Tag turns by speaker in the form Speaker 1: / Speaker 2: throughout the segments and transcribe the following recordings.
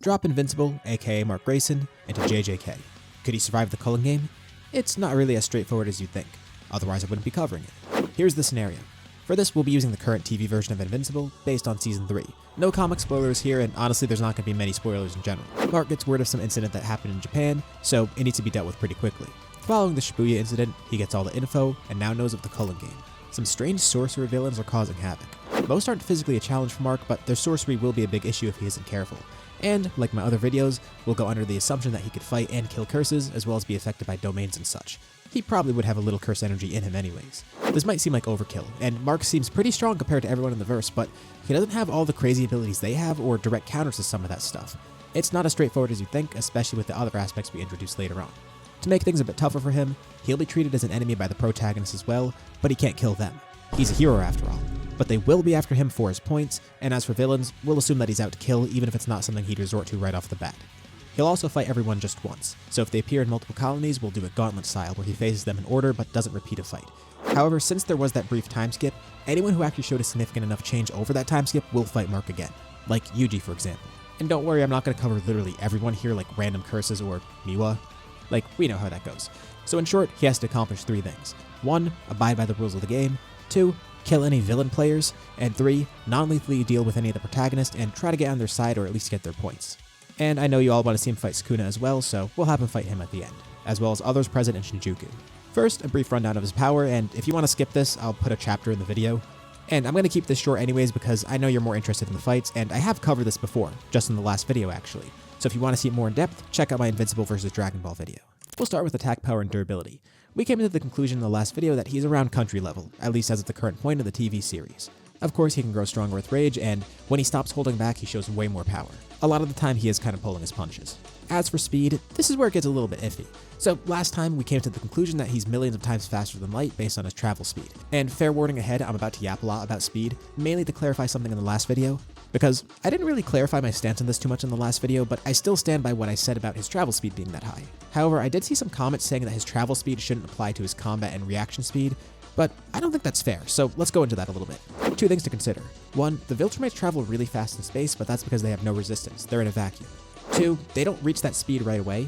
Speaker 1: Drop Invincible, aka Mark Grayson, into JJK. Could he survive the Culling Game? It's not really as straightforward as you'd think, otherwise I wouldn't be covering it. Here's the scenario. For this, we'll be using the current TV version of Invincible, based on Season 3. No comic spoilers here, and honestly there's not going to be many spoilers in general. Mark gets word of some incident that happened in Japan, so it needs to be dealt with pretty quickly. Following the Shibuya incident, he gets all the info, and now knows of the Culling Game. Some strange sorcerer villains are causing havoc. Most aren't physically a challenge for Mark, but their sorcery will be a big issue if he isn't careful. And, like my other videos, we'll go under the assumption that he could fight and kill curses, as well as be affected by domains and such. He probably would have a little curse energy in him anyways. This might seem like overkill, and Mark seems pretty strong compared to everyone in the verse, but he doesn't have all the crazy abilities they have or direct counters to some of that stuff. It's not as straightforward as you think, especially with the other aspects we introduce later on. To make things a bit tougher for him, he'll be treated as an enemy by the protagonists as well, but he can't kill them. He's a hero after all. But they will be after him for his points, and as for villains, we'll assume that he's out to kill even if it's not something he'd resort to right off the bat. He'll also fight everyone just once, so if they appear in multiple colonies, we'll do a Gauntlet style where he faces them in order but doesn't repeat a fight. However, since there was that brief time skip, anyone who actually showed a significant enough change over that time skip will fight Mark again, like Yuji for example. And don't worry, I'm not going to cover literally everyone here like random curses or Miwa. Like, we know how that goes. So in short, he has to accomplish 3 things. 1. Abide by the rules of the game. 2. Kill any villain players. And 3. Non-lethally deal with any of the protagonists and try to get on their side or at least get their points. And I know you all want to see him fight Sukuna as well, so we'll have him fight him at the end, as well as others present in Shinjuku. First, a brief rundown of his power, and if you want to skip this, I'll put a chapter in the video. And I'm going to keep this short anyways because I know you're more interested in the fights, and I have covered this before, just in the last video actually. So if you want to see it more in depth, check out my Invincible vs. Dragon Ball video. We'll start with attack power and durability. We came to the conclusion in the last video that he's around country level, at least as of the current point of the TV series. Of course, he can grow stronger with rage, and when he stops holding back, he shows way more power. A lot of the time, he is kind of pulling his punches. As for speed, this is where it gets a little bit iffy. So last time, we came to the conclusion that he's millions of times faster than light based on his travel speed. And fair warning ahead, I'm about to yap a lot about speed, mainly to clarify something in the last video, because I didn't really clarify my stance on this too much in the last video, but I still stand by what I said about his travel speed being that high. However, I did see some comments saying that his travel speed shouldn't apply to his combat and reaction speed, but I don't think that's fair, so let's go into that a little bit. 2 things to consider. 1, the Viltrumites travel really fast in space, but that's because they have no resistance. They're in a vacuum. 2, they don't reach that speed right away.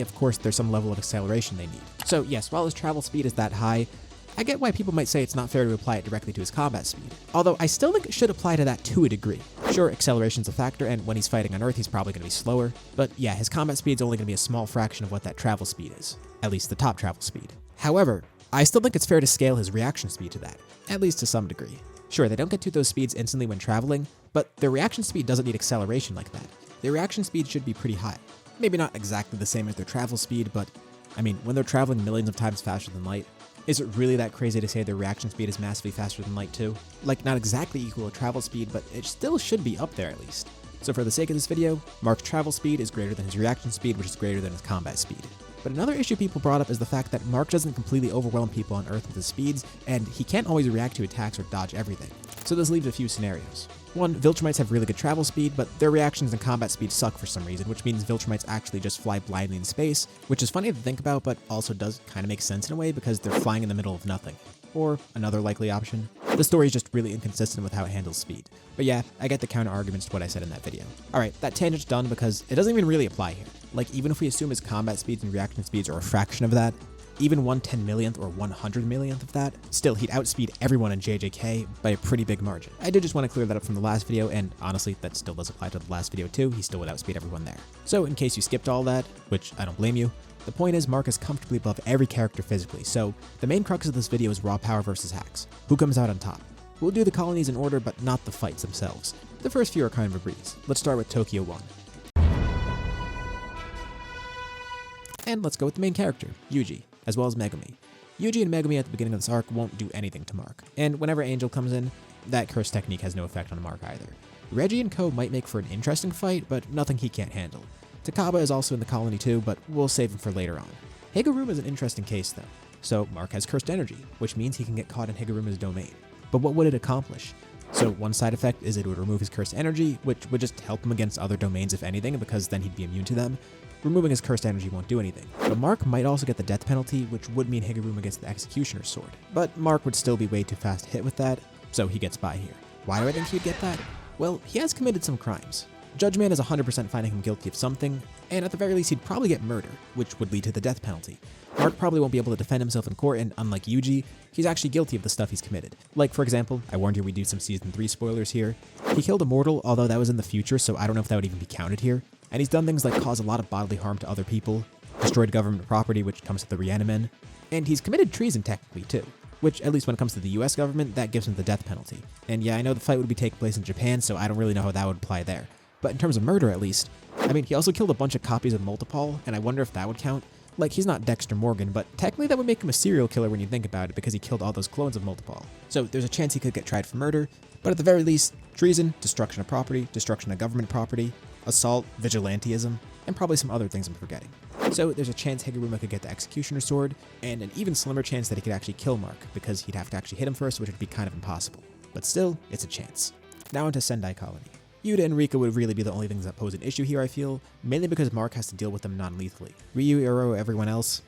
Speaker 1: Of course, there's some level of acceleration they need. So yes, while his travel speed is that high, I get why people might say it's not fair to apply it directly to his combat speed. Although I still think it should apply to that to a degree. Sure, acceleration's a factor, and when he's fighting on Earth, he's probably going to be slower. But yeah, his combat speed's only going to be a small fraction of what that travel speed is. At least the top travel speed. However, I still think it's fair to scale his reaction speed to that, at least to some degree. Sure, they don't get to those speeds instantly when traveling, but their reaction speed doesn't need acceleration like that. Their reaction speed should be pretty high. Maybe not exactly the same as their travel speed, but I mean, when they're traveling millions of times faster than light, is it really that crazy to say their reaction speed is massively faster than light too? Like, not exactly equal to travel speed, but it still should be up there at least. So for the sake of this video, Mark's travel speed is greater than his reaction speed, which is greater than his combat speed. But another issue people brought up is the fact that Mark doesn't completely overwhelm people on Earth with his speeds, and he can't always react to attacks or dodge everything. So this leaves a few scenarios. 1, Viltrumites have really good travel speed, but their reactions and combat speed suck for some reason, which means Viltrumites actually just fly blindly in space, which is funny to think about, but also does kind of make sense in a way because they're flying in the middle of nothing. Or another likely option, the story is just really inconsistent with how it handles speed. But yeah, I get the counter arguments to what I said in that video. Alright, that tangent's done because it doesn't even really apply here. Like, even if we assume his combat speeds and reaction speeds are a fraction of that, even 1/10 millionth or 100 millionth of that, still he'd outspeed everyone in JJK by a pretty big margin. I did just want to clear that up from the last video, and honestly, that still does apply to the last video too. He still would outspeed everyone there. So in case you skipped all that, which I don't blame you, the point is Mark is comfortably above every character physically, so the main crux of this video is raw power versus hacks. Who comes out on top? We'll do the colonies in order, but not the fights themselves. The first few are kind of a breeze. Let's start with Tokyo 1. And let's go with the main character, Yuji, as well as Megumi. Yuji and Megumi at the beginning of this arc won't do anything to Mark, and whenever Angel comes in, that curse technique has no effect on Mark either. Reggie and Co might make for an interesting fight, but nothing he can't handle. Takaba is also in the colony too, but we'll save him for later on. Higuruma's is an interesting case though. So Mark has cursed energy, which means he can get caught in Higuruma's domain. But what would it accomplish? So one side effect is it would remove his cursed energy, which would just help him against other domains if anything, because then he'd be immune to them. Removing his cursed energy won't do anything. But Mark might also get the death penalty, which would mean Higuruma gets the Executioner's Sword. But Mark would still be way too fast to hit with that, so he gets by here. Why do I think he'd get that? Well, he has committed some crimes. Judge Man is 100% finding him guilty of something, and at the very least he'd probably get murder, which would lead to the death penalty. Mark probably won't be able to defend himself in court, and unlike Yuji, he's actually guilty of the stuff he's committed. Like, for example, I warned you we'd do some Season 3 spoilers here. He killed a mortal, although that was in the future, so I don't know if that would even be counted here. And he's done things like cause a lot of bodily harm to other people, destroyed government property, which comes to the Reanimen, and he's committed treason technically too, which at least when it comes to the US government, that gives him the death penalty. And yeah, I know the fight would be taking place in Japan, so I don't really know how that would apply there. But in terms of murder at least, I mean, he also killed a bunch of copies of Multipol, and I wonder if that would count. Like, he's not Dexter Morgan, but technically that would make him a serial killer when you think about it, because he killed all those clones of Multipol. So there's a chance he could get tried for murder, but at the very least, treason, destruction of property, destruction of government property, assault, vigilantism, and probably some other things I'm forgetting. So there's a chance Higuruma could get the Executioner's Sword, and an even slimmer chance that he could actually kill Mark, because he'd have to actually hit him first, which would be kind of impossible. But still, it's a chance. Now into Sendai Colony. Yuta and Rika would really be the only things that pose an issue here, I feel, mainly because Mark has to deal with them non-lethally. Ryu, Iro, everyone else,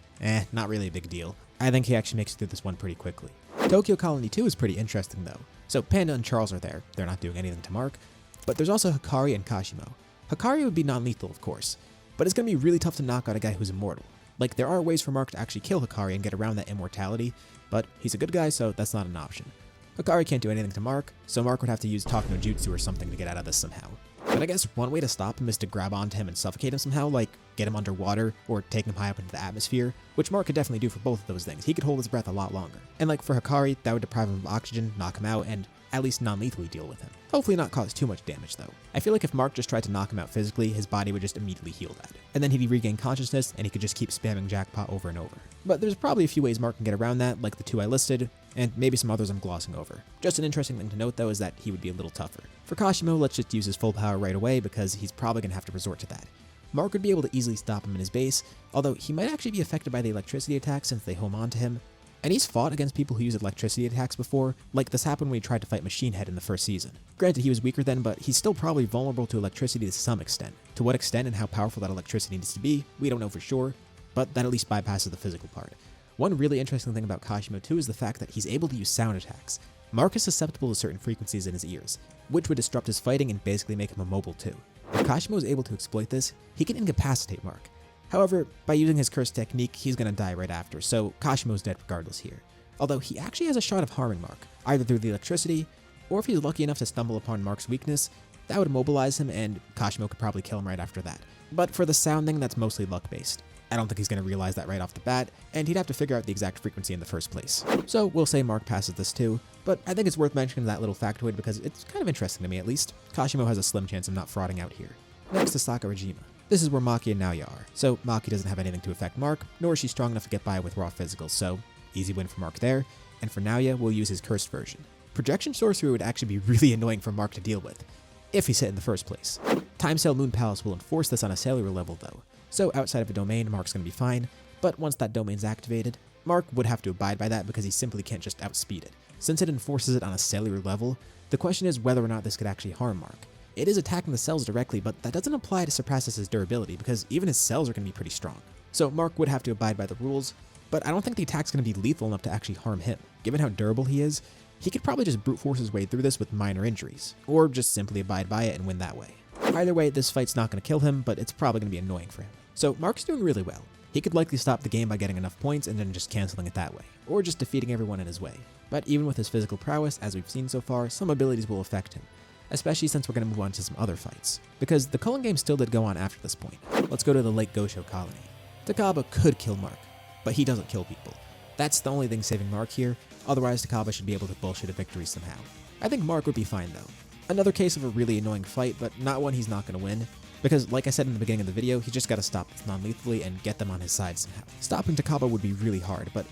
Speaker 1: not really a big deal. I think he actually makes it through this one pretty quickly. Tokyo Colony 2 is pretty interesting though. So Panda and Charles are there, they're not doing anything to Mark, but there's also Hikari and Kashimo. Hikari would be non-lethal, of course, but it's gonna be really tough to knock out a guy who's immortal. Like, there are ways for Mark to actually kill Hikari and get around that immortality, but he's a good guy, so that's not an option. Hikari can't do anything to Mark, so Mark would have to use Talk no Jutsu or something to get out of this somehow. But I guess one way to stop him is to grab onto him and suffocate him somehow, like get him underwater or take him high up into the atmosphere, which Mark could definitely do for both of those things. He could hold his breath a lot longer. And like for Hikari, that would deprive him of oxygen, knock him out, and at least non-lethally deal with him. Hopefully not cause too much damage though. I feel like if Mark just tried to knock him out physically, his body would just immediately heal that. And then he'd regain consciousness and he could just keep spamming jackpot over and over. But there's probably a few ways Mark can get around that, like the two I listed, and maybe some others I'm glossing over. Just an interesting thing to note though is that he would be a little tougher. For Kashimo, let's just use his full power right away because he's probably going to have to resort to that. Mark would be able to easily stop him in his base, although he might actually be affected by the electricity attacks since they home onto him. And he's fought against people who use electricity attacks before, like this happened when he tried to fight Machine Head in the first season. Granted, he was weaker then, but he's still probably vulnerable to electricity to some extent. To what extent and how powerful that electricity needs to be, we don't know for sure, but that at least bypasses the physical part. One really interesting thing about Kashimo too is the fact that he's able to use sound attacks. Mark is susceptible to certain frequencies in his ears, which would disrupt his fighting and basically make him immobile too. If Kashimo is able to exploit this, he can incapacitate Mark. However, by using his curse technique, he's gonna die right after, so Kashimo's dead regardless here. Although he actually has a shot of harming Mark, either through the electricity, or if he's lucky enough to stumble upon Mark's weakness, that would immobilize him and Kashimo could probably kill him right after that. But for the sound thing, that's mostly luck-based. I don't think he's going to realize that right off the bat, and he'd have to figure out the exact frequency in the first place. So we'll say Mark passes this too, but I think it's worth mentioning that little factoid because it's kind of interesting to me at least. Kashimo has a slim chance of not frauding out here. Next is Sakurajima. This is where Maki and Naoya are. So Maki doesn't have anything to affect Mark, nor is she strong enough to get by with raw physicals, so easy win for Mark there. And for Naoya, we'll use his cursed version. Projection sorcery would actually be really annoying for Mark to deal with, if he's hit in the first place. Time Sail Moon Palace will enforce this on a cellular level though. So outside of a domain, Mark's going to be fine, but once that domain's activated, Mark would have to abide by that because he simply can't just outspeed it. Since it enforces it on a cellular level, the question is whether or not this could actually harm Mark. It is attacking the cells directly, but that doesn't apply to Suppress's durability because even his cells are going to be pretty strong. So Mark would have to abide by the rules, but I don't think the attack's going to be lethal enough to actually harm him. Given how durable he is, he could probably just brute force his way through this with minor injuries, or just simply abide by it and win that way. Either way, this fight's not going to kill him, but it's probably going to be annoying for him. So Mark's doing really well. He could likely stop the game by getting enough points and then just canceling it that way, or just defeating everyone in his way. But even with his physical prowess, as we've seen so far, some abilities will affect him, especially since we're going to move on to some other fights. Because the Culling Game still did go on after this point. Let's go to the Lake Gosho Colony. Takaba could kill Mark, but he doesn't kill people. That's the only thing saving Mark here, otherwise Takaba should be able to bullshit a victory somehow. I think Mark would be fine though. Another case of a really annoying fight, but not one he's not going to win, because like I said in the beginning of the video, he just got to stop this non-lethally and get them on his side somehow. Stopping Takaba would be really hard, but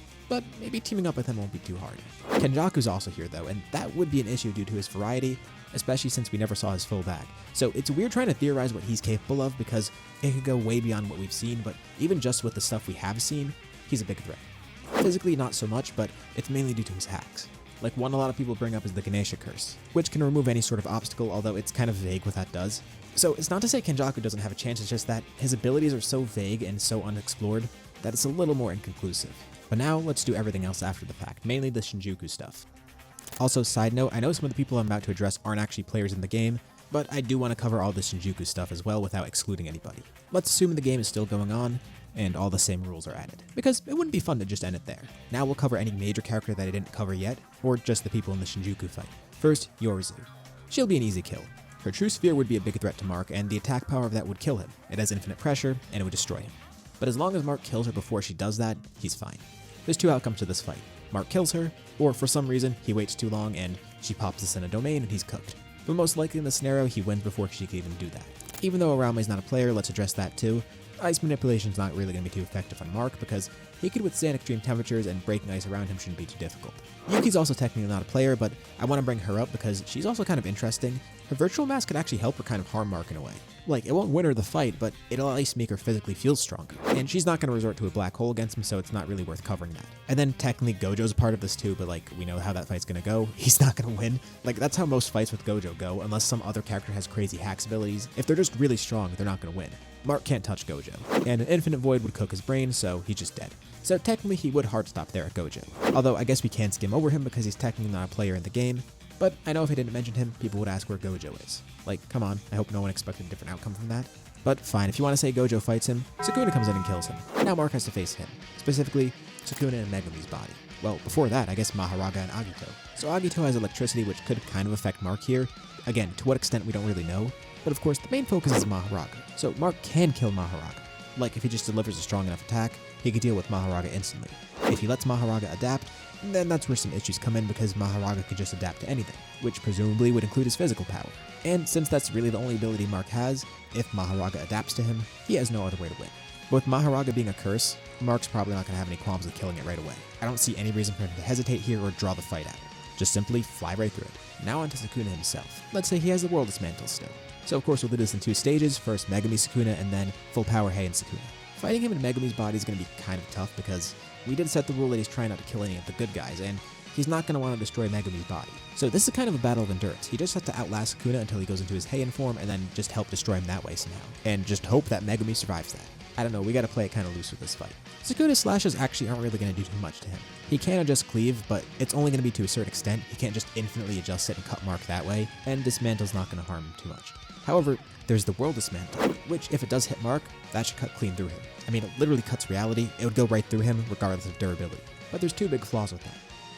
Speaker 1: maybe teaming up with him won't be too hard. Kenjaku's also here though, and that would be an issue due to his variety, especially since we never saw his full bag. So it's weird trying to theorize what he's capable of because it could go way beyond what we've seen, but even just with the stuff we have seen, he's a big threat. Physically not so much, but it's mainly due to his hacks. Like one a lot of people bring up is the Ganesha Curse, which can remove any sort of obstacle, although it's kind of vague what that does. So it's not to say Kenjaku doesn't have a chance, it's just that his abilities are so vague and so unexplored that it's a little more inconclusive. But now let's do everything else after the fact, mainly the Shinjuku stuff. Also, side note, I know some of the people I'm about to address aren't actually players in the game, but I do want to cover all the Shinjuku stuff as well without excluding anybody. Let's assume the game is still going on, and all the same rules are added, because it wouldn't be fun to just end it there. Now we'll cover any major character that I didn't cover yet, or just the people in the Shinjuku fight. First, Yorizu. She'll be an easy kill. Her true sphere would be a big threat to Mark, and the attack power of that would kill him. It has infinite pressure, and it would destroy him. But as long as Mark kills her before she does that, he's fine. There's two outcomes to this fight. Mark kills her, or for some reason, he waits too long and she pops this in a domain and he's cooked. But most likely in this scenario, he wins before she can even do that. Even though Arama's not a player, let's address that too. Ice manipulation is not really going to be too effective on Mark because he could withstand extreme temperatures and breaking ice around him shouldn't be too difficult. Yuki's also technically not a player, but I want to bring her up because she's also kind of interesting. Her virtual mask could actually help her kind of harm Mark in a way. Like, it won't win her the fight, but it'll at least make her physically feel stronger. And she's not going to resort to a black hole against him, so it's not really worth covering that. And then technically Gojo's a part of this too, but like, we know how that fight's going to go. He's not going to win. Like, that's how most fights with Gojo go, unless some other character has crazy hacks abilities. If they're just really strong, they're not going to win. Mark can't touch Gojo, and an infinite void would cook his brain, so he's just dead. So technically he would hard stop there at Gojo. Although I guess we can skim over him because he's technically not a player in the game, but I know if I didn't mention him, people would ask where Gojo is. Like, come on, I hope no one expected a different outcome from that. But fine, if you want to say Gojo fights him, Sukuna comes in and kills him. Now Mark has to face him, specifically Sukuna and Megumi's body. Well, before that, I guess Maharaga and Agito. So Agito has electricity, which could kind of affect Mark here. Again, to what extent we don't really know, but of course the main focus is Maharaga. So Mark can kill Maharaga. Like, if he just delivers a strong enough attack, he could deal with Maharaga instantly. If he lets Maharaga adapt, then that's where some issues come in because Maharaga could just adapt to anything, which presumably would include his physical power. And since that's really the only ability Mark has, if Maharaga adapts to him, he has no other way to win. But with Maharaga being a curse, Mark's probably not going to have any qualms with killing it right away. I don't see any reason for him to hesitate here or draw the fight out. Just simply fly right through it. Now onto Sukuna himself. Let's say he has the World Dismantle still. So of course we'll do this in two stages, first Megumi Sukuna and then full power Heian Sukuna. Fighting him in Megumi's body is going to be kind of tough because we did set the rule that he's trying not to kill any of the good guys, and he's not going to want to destroy Megumi's body. So this is kind of a battle of endurance. He just has to outlast Sukuna until he goes into his Heian form and then just help destroy him that way somehow. And just hope that Megumi survives that. I don't know, we gotta play it kind of loose with this fight. Sukuna's slashes actually aren't really going to do too much to him. He can adjust cleave, but it's only going to be to a certain extent. He can't just infinitely adjust it and cut Mark that way, and Dismantle's not going to harm him too much. However, there's the World Dismantle, which if it does hit Mark, that should cut clean through him. I mean, it literally cuts reality. It would go right through him regardless of durability. But there's two big flaws with that.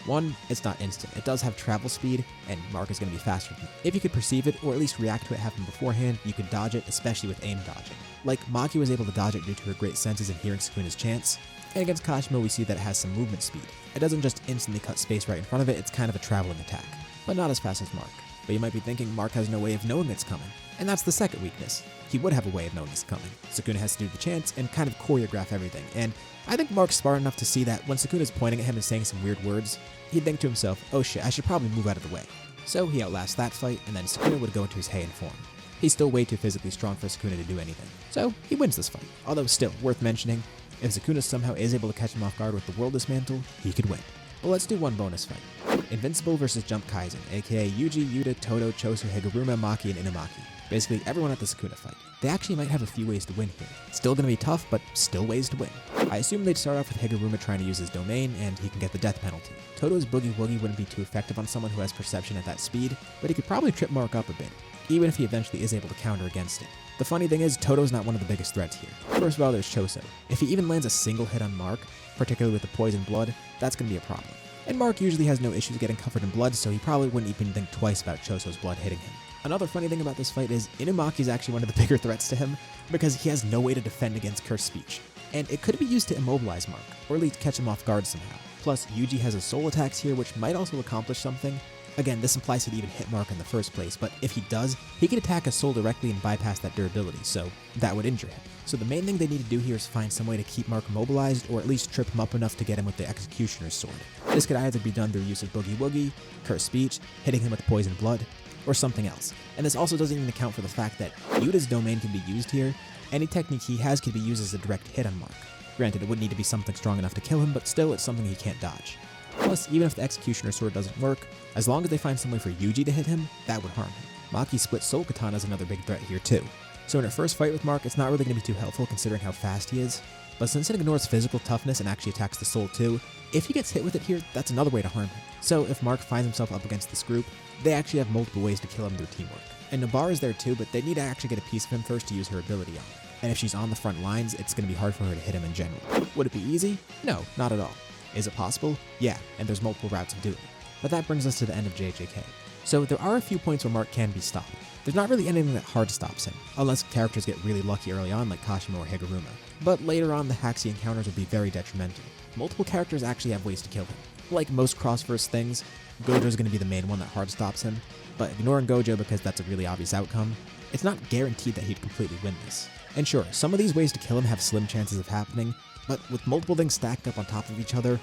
Speaker 1: One, it's not instant. It does have travel speed, and Mark is going to be faster than it. If you could perceive it, or at least react to it happen beforehand, you could dodge it, especially with aim dodging. Like, Maki was able to dodge it due to her great senses in hearing Sukuna's chants, and against Kashimo we see that it has some movement speed. It doesn't just instantly cut space right in front of it, it's kind of a traveling attack. But not as fast as Mark. But you might be thinking Mark has no way of knowing it's coming. And that's the second weakness. He would have a way of knowing it's coming. Sukuna has to do the chants and kind of choreograph everything, and I think Mark's smart enough to see that when Sukuna's pointing at him and saying some weird words, he'd think to himself, oh shit, I should probably move out of the way. So he outlasts that fight, and then Sukuna would go into his Heian form. He's still way too physically strong for Sukuna to do anything. So he wins this fight. Although still, worth mentioning, if Sukuna somehow is able to catch him off guard with the World Dismantle, he could win. But let's do one bonus fight. Invincible versus Jump Kaisen, aka Yuji, Yuta, Todo, Chosu, Higuruma, Maki, and Inumaki. Basically everyone at the Sukuna fight. They actually might have a few ways to win here. Still gonna be tough, but still ways to win. I assume they'd start off with Higuruma trying to use his domain, and he can get the death penalty. Todo's Boogie Woogie wouldn't be too effective on someone who has perception at that speed, but he could probably trip Mark up a bit, even if he eventually is able to counter against it. The funny thing is, Todo's not one of the biggest threats here. First of all, there's Choso. If he even lands a single hit on Mark, particularly with the poison blood, that's gonna be a problem. And Mark usually has no issues getting covered in blood, so he probably wouldn't even think twice about Choso's blood hitting him. Another funny thing about this fight is Inumaki is actually one of the bigger threats to him because he has no way to defend against cursed speech. And it could be used to immobilize Mark, or at least catch him off guard somehow. Plus, Yuji has his soul attacks here, which might also accomplish something. Again, this implies he'd even hit Mark in the first place, but if he does, he can attack a soul directly and bypass that durability, so that would injure him. So the main thing they need to do here is find some way to keep Mark immobilized, or at least trip him up enough to get him with the Executioner's sword. This could either be done through use of Boogie Woogie, cursed speech, hitting him with poison blood, or something else. And this also doesn't even account for the fact that Yuta's domain can be used here. Any technique he has could be used as a direct hit on Mark. Granted, it would need to be something strong enough to kill him, but still it's something he can't dodge. Plus, even if the Executioner's sword doesn't work, as long as they find some way for Yuji to hit him, that would harm him. Maki's split soul katana is another big threat here too. So in her first fight with Mark, it's not really going to be too helpful considering how fast he is. But since it ignores physical toughness and actually attacks the soul too, if he gets hit with it here, that's another way to harm him. So if Mark finds himself up against this group, they actually have multiple ways to kill him through teamwork. And Nobara is there too, but they need to actually get a piece of him first to use her ability on. And if she's on the front lines, it's going to be hard for her to hit him in general. Would it be easy? No, not at all. Is it possible? Yeah, and there's multiple routes of doing it. But that brings us to the end of JJK. So there are a few points where Mark can be stopped. There's not really anything that hard stops him, unless characters get really lucky early on like Kashima or Higuruma. But later on, the hacks he encounters will be very detrimental. Multiple characters actually have ways to kill him. Like most cross-verse things, Gojo's going to be the main one that hard stops him, but ignoring Gojo because that's a really obvious outcome, it's not guaranteed that he'd completely win this. And sure, some of these ways to kill him have slim chances of happening, but with multiple things stacked up on top of each other,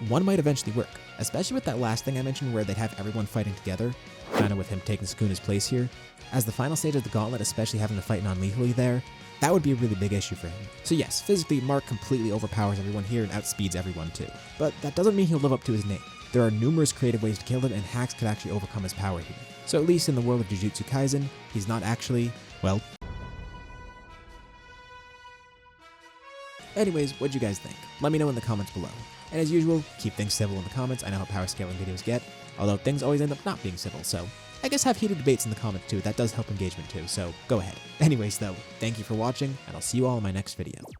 Speaker 1: one might eventually work, especially with that last thing I mentioned where they'd have everyone fighting together, kind of with him taking Sukuna's place here. As the final stage of the Gauntlet, especially having to fight non-lethally there, that would be a really big issue for him. So yes, physically, Mark completely overpowers everyone here and outspeeds everyone too. But that doesn't mean he'll live up to his name. There are numerous creative ways to kill him, and hacks could actually overcome his power here. So at least in the world of Jujutsu Kaisen, he's not actually, well... Anyways, what'd you guys think? Let me know in the comments below. And as usual, keep things civil in the comments. I know how power scaling videos get, although things always end up not being civil, so I guess have heated debates in the comments too. That does help engagement too, so go ahead. Anyways though, thank you for watching, and I'll see you all in my next video.